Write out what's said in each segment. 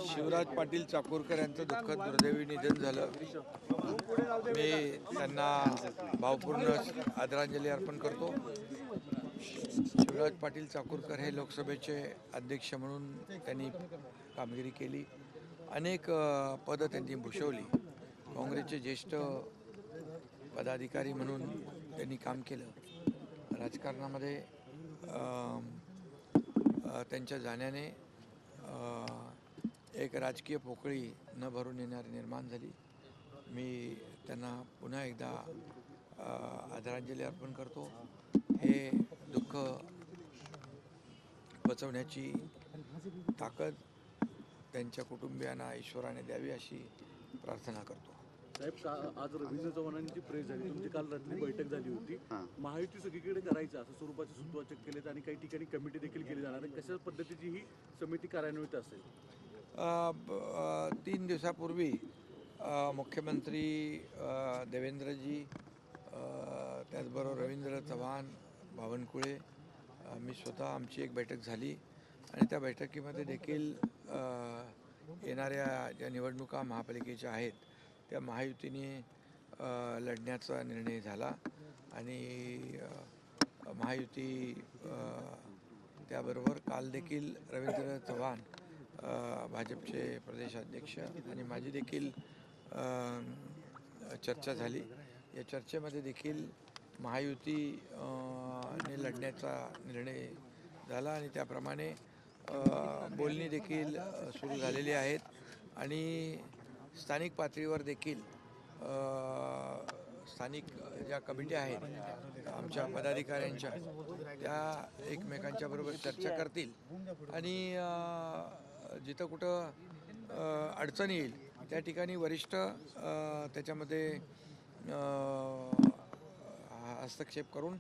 शिवराज पाटील चाकूरकर यांचं दुःखद दुर्दैवी निधन झालं। मी त्यांना भावपूर्ण आदरांजली अर्पण करतो। शिवराज पाटील चाकूरकर हे लोकसभेचे अध्यक्ष म्हणून त्यांनी कामगिरी केली, अनेक पदं त्यांनी भूषवली। काँग्रेसचे ज्येष्ठ पदाधिकारी म्हणून त्यांनी काम केलं। राजकारणामध्ये त्यांच्या जाण्याने एक राजकीय पोकळी न भरून येणारी निर्माण झाली। मी त्यांना पुन्हा एकदा आदरांजली अर्पण करतो। हे दुःख पचवण्याची ताकद त्यांच्या कुटुंबियांना ईश्वराने द्यावी अशी प्रार्थना करतो। साहेब, आज रवींद्र चव्हाणांची प्रेस झाली, तुमची काल रात्री बैठक झाली होती। महायुती सगळीकडे करायचं असं स्वरूपाचे सूत्रवाचक केलेत आणि काही ठिकाणी कमिटी देखील केली जाणार आहे। कशा पद्धतीची ही समिती कार्यान्वित असेल? 3 दिवसापूर्वी मुख्यमंत्री देवेंद्रजी, त्याचबरोबर रवींद्र चव्हाण, बावनकुळे, मी स्वतः आमची एक बैठक झाली आणि त्या बैठकीमध्ये देखील येणाऱ्या ज्या निवडणुका महापालिकेच्या आहेत त्या महायुतीने लढण्याचा निर्णय झाला आणि महायुती त्याबरोबर काल देखील रवींद्र चव्हाण भाजपचे प्रदेशाध्यक्ष आणि माझी देखील चर्चा झाली। या चर्चेमध्ये देखील महायुतीने लढण्याचा निर्णय झाला आणि त्याप्रमाणे बोलणी देखील सुरू झालेली आहेत आणि स्थानिक पातळीवर देखील स्थानिक ज्या कमिट्या आहेत आमच्या पदाधिकाऱ्यांच्या त्या एकमेकांच्या बरोबर चर्चा करतील आणि जिथं कुठं अडचण येईल त्या ठिकाणी वरिष्ठ त्याच्यामध्ये हस्तक्षेप करून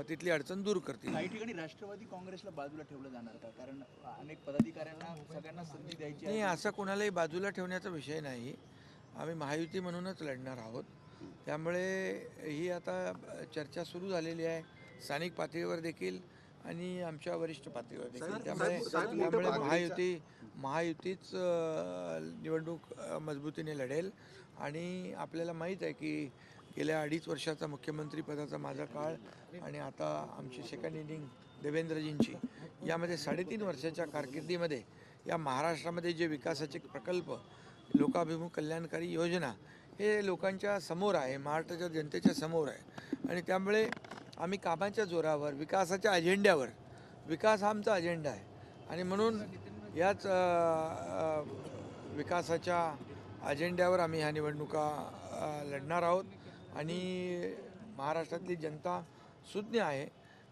तिथली अडचण दूर करतील। काही ठिकाणी राष्ट्रवादी काँग्रेसला बाजूला ठेवलं जाणार का? कारण अनेक पदाधिकाऱ्यांना सगळ्यांना संधी द्यायची नाही, असं कोणालाही बाजूला ठेवण्याचा विषय नाही। आम्ही महायुती म्हणूनच लढणार आहोत। त्यामुळे ही आता चर्चा सुरू झालेली आहे स्थानिक पातळीवर देखील आणि आमच्या वरिष्ठ पातळीवर देखील। त्यामुळे महायुतीच निवडणूक मजबूतीने लढेल आणि आपल्याला माहीत आहे की गेल्या 2.5 वर्षाचा मुख्यमंत्रीपदाचा माझा काळ आणि आता आमची सेकंड इनिंग देवेंद्रजींची, यामध्ये 3.5 वर्षाच्या कारकिर्दीमध्ये या महाराष्ट्रामध्ये जे विकासाचे प्रकल्प, लोकाभिमुख कल्याणकारी योजना हे लोकांच्या समोर आहे, महाराष्ट्राच्या जनतेच्या समोर आहे आणि त्यामुळे आम्ही कामाच्या जोरावर, विकासाच्या अजेंड्यावर, विकास हा आमचा अजेंडा आहे आणि म्हणून याच विकासाच्या अजेंड्यावर आम्ही ह्या निवडणुका लढणार आहोत आणि महाराष्ट्रातली जनता सुज्ञ आहे,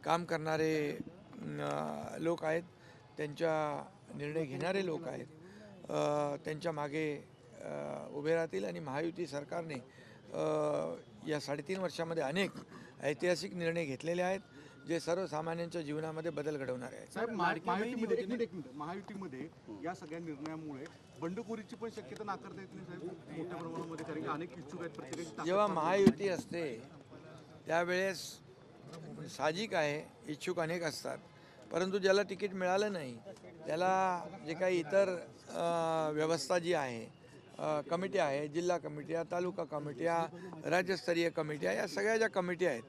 काम करणारे लोक आहेत, त्यांच्या निर्णय घेणारे लोक आहेत, त्यांच्या मागे उभे राहतील आणि महायुती सरकारने या 3.5 वर्षामध्ये अनेक ऐतिहासिक निर्णय घेतलेले आहेत जे सर्वसामान्यांच्या जीवनामध्ये बदल घडवणारे आहेत। साहेब, महायुतीमध्ये या सगळ्या निर्णयामुळे बंडखोरीची पण शक्यता नाकारता येत नाही साहेब मोठ्या प्रमाणामध्ये, कारण अनेक इच्छुक आहेत प्रत्येकाची। जेव्हा महायुती असते त्यावेळेस साहजिक आहे इच्छुक अनेक असतात, परंतु ज्याला तिकीट मिळालं नाही त्याला जे काही इतर व्यवस्था जी आहे, कमिट्या आहे, जिल्हा कमिट्या, तालुका कमिट्या, राज्यस्तरीय कमिट्या, या सगळ्या ज्या कमिट्या आहेत,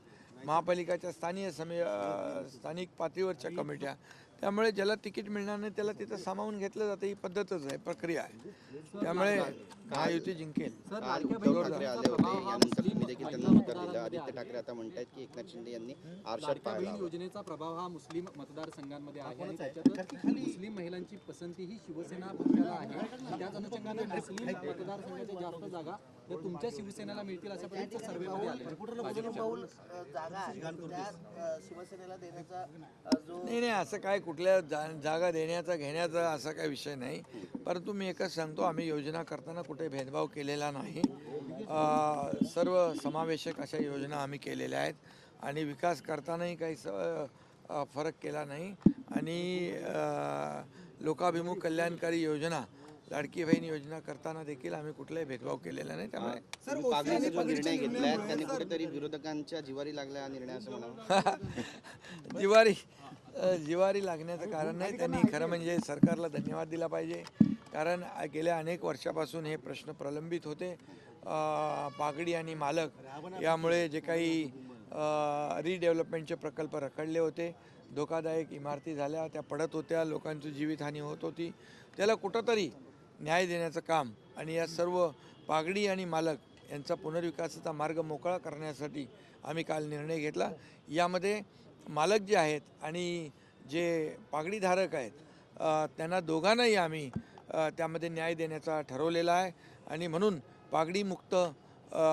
महापालिकाच्या स्थानिक पातळीवरच्या कमिट्या, त्यामुळे ज्याला तिकीट मिळणार नाही त्याला तिथं सामावून घेतलं जातं। ही पद्धतच आहे, प्रक्रिया आहे। त्यामुळे महायुती जिंकेल। आदित्य ठाकरे आता म्हणतात की एकनाथ शिंदे यांनी आरशात पाहिला। योजनेचा प्रभाव हा मुस्लिम मतदारसंघांमध्ये आहे आणि त्याच्यात मुस्लिम महिलांची पसंती ही शिवसेना पक्षाला आहे। त्याच अनुषंगाने मुस्लिम मतदारसंघाच्या जास्त जागा तर तुमच्या शिवसेनेला मिळतील अशा पद्धतीचा सर्वेमध्ये आले। नाही, असं काय कुठल्या जागा देण्याचा घेण्याचा असा काही विषय नाही, परंतु मी एकच सांगतो, आम्ही योजना करताना कुठे भेदभाव केलेला नाही। सर्व समावेशक अशा योजना आम्ही केलेल्या आहेत आणि विकास करतानाही काही फरक केला नाही आणि लोकाभिमुख कल्याणकारी योजना, लाडकी बहीण योजना करताना देखील आम्ही कुठलाही भेदभाव केलेला नाही। त्यामुळे पागडीचा जो निर्णय घेतलाय त्याने कुठेतरी विरोधकांच्या जिवारी लागला हा निर्णय असं म्हणावं। जिवारी लागण्याचं कारण नाही. त्यांनी खरं म्हणजे सरकारला धन्यवाद दिला पाहिजे, कारण गेल्या अनेक वर्षापासून हे प्रश्न प्रलंबित होते. पागडी आणि मालक यामुळे जे काही रिडेव्हलपमेंटचे प्रकल्प रखडले होते, धोकादायक इमारती झाल्या, त्या पडत होत्या, लोकांची जीवितहानी होत होती, त्याला कुठंतरी न्याय देण्याचं काम आणि या सर्व पागडी आणि मालक यांचा पुनर्विकासाचा मार्ग मोकळा करण्यासाठी आम्ही काल निर्णय घेतला. यामध्ये मालक जे आहेत आणि जे पागडीधारक आहेत त्यांना दोघांनाही आम्ही त्यामध्ये न्याय देण्याचा ठरवलेला आहे आणि म्हणून पागडीमुक्त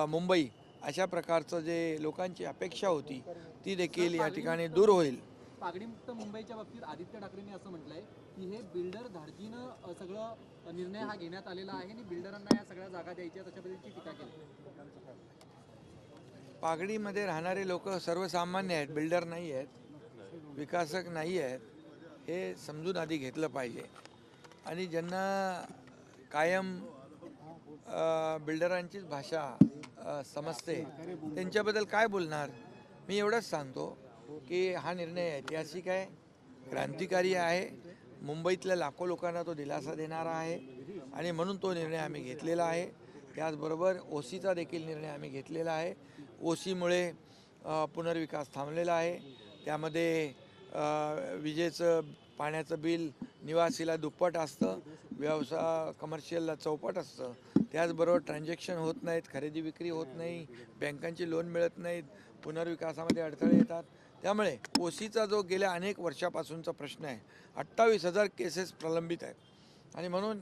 मुंबई अशा प्रकारचं जे लोकांची अपेक्षा होती ती देखील या ठिकाणी दूर होईल. पागडीमुक्त मुंबईच्या बाबतीत आदित्य ठाकरेंनी असं म्हटलंय की हे बिल्डर धाडजीनं सगळं निर्णय हा घेण्यात आलेला आहे आणि बिल्डरांना या सगळ्या जागा द्यायच्या अशा पद्धतीची टीका केली. पागडीमध्ये राहणारे लोक सर्वसामान्य आहेत, बिल्डर नाही आहेत, विकासक नाही आहेत, हे समजून आधी घेतलं पाहिजे. आणि ज्यांना कायम बिल्डरांचीच भाषा समजते त्यांच्याबद्दल काय बोलणार. मी एवढंच सांगतो की हा निर्णय ऐतिहासिक आहे, क्रांतिकारी आहे, मुंबईतल्या लाखो लोकांना तो दिलासा देणारा आहे आणि म्हणून तो निर्णय आम्ही घेतलेला आहे. त्याचबरोबर ओसीचा देखील निर्णय आम्ही घेतलेला आहे. ओसीमुळे पुनर्विकास थांबलेला आहे. त्यामध्ये विजेचं पाण्याचं बिल निवासीला दुप्पट असतं, व्यवसाय कमर्शियलला चौपट असतं. त्याचबरोबर ट्रान्झॅक्शन होत नाहीत, खरेदी विक्री होत नाही, बँकांची लोन मिळत नाहीत, पुनर्विकासामध्ये अडथळे येतात. त्यामुळे ओसीचा जो गेल्या अनेक वर्षापासूनचा प्रश्न आहे, 28,000 केसेस प्रलंबित आहेत आणि म्हणून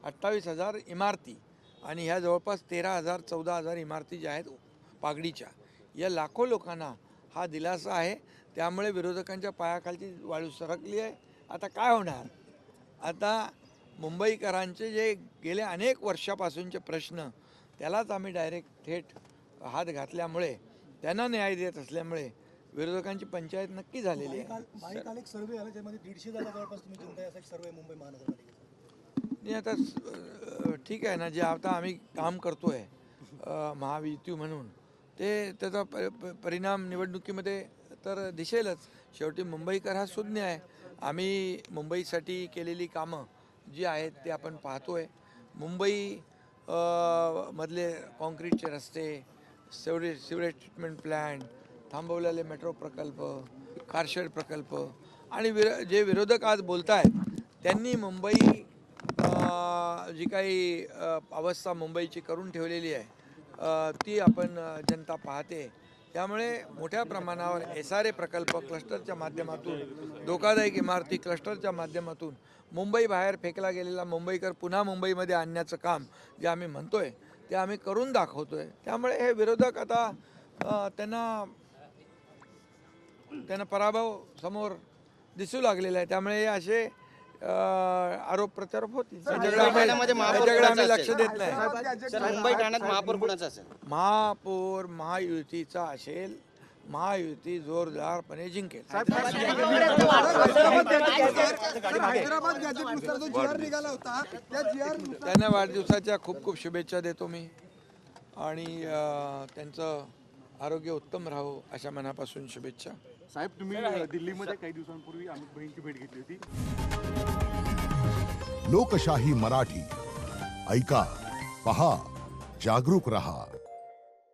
28,000 इमारती आणि ह्या जवळपास 13,000-14,000 इमारती ज्या आहेत पागडीच्या, या लाखो लोकांना हा दिलासा आहे. त्यामुळे विरोधकांच्या पायाखालची वाळू सरकली आहे. आता काय होणार? आता मुंबईकरांचे जे गेल्या अनेक वर्षापासूनचे प्रश्न त्यालाच आम्ही डायरेक्ट थेट हात घातल्यामुळे, त्यांना न्याय देत असल्यामुळे विरोधकांची पंचायत नक्की झालेली आहे. काल एक सर्वे आला ज्यामध्ये 150 जागा जवळपास तुम्ही जिंकताय असा एक सर्वे मुंबई महानगरपालिकेचा. नाही आता ठीक आहे ना, जे आता आम्ही काम करतोय महायुती म्हणून ते त्याचा परिणाम निवडणुकीमध्ये तर दिसेलच. शेवटी मुंबईकर हा शून्य आहे. आम्ही मुंबईसाठी केलेली कामं जी आहेत ते आपण पाहतोय. मुंबई मधले कॉन्क्रीटचे रस्ते, सिवरेज ट्रीटमेंट प्लॅन्ट, थांबवलेले मेट्रो प्रकल्प, कारशेड प्रकल्प आणि जे विरोधक आज बोलत आहेत त्यांनी मुंबई जी काही अवस्था मुंबईची करून ठेवलेली आहे ती आपण जनता पाहते. त्यामुळे मोठ्या प्रमाणावर SRA प्रकल्प क्लस्टरच्या माध्यमातून, धोकादायक इमारती क्लस्टरच्या माध्यमातून मुंबई बाहेर फेकला गेलेला मुंबईकर पुन्हा मुंबईमध्ये आणण्याचं काम जे आम्ही म्हणतोय ते आम्ही करून दाखवतोय. त्यामुळे हे विरोधक आता त्यांना पराभव समोर दिसू लागलेला आहे. त्यामुळे हे असे आरोप प्रत्यारोप होतील. त्याच्याकडे आम्ही लक्ष देत नाही. मुंबई ठाण्यात महापौर कुणाचा असेल? महापौर महायुतीचा असेल. महायुती जोरदारपणे जिंकेल. त्यांना वाढदिवसाच्या खूप खूप शुभेच्छा देतो मी आणि त्यांचं आरोग्य उत्तम राहो अशा मनापासून शुभेच्छा. साहेब, तुम्ही दिल्लीमध्ये काही दिवसांपूर्वी अमित भाईंची भेट घेतली होती. लोकशाही मराठी ऐका, पहा, जागरूक रहा.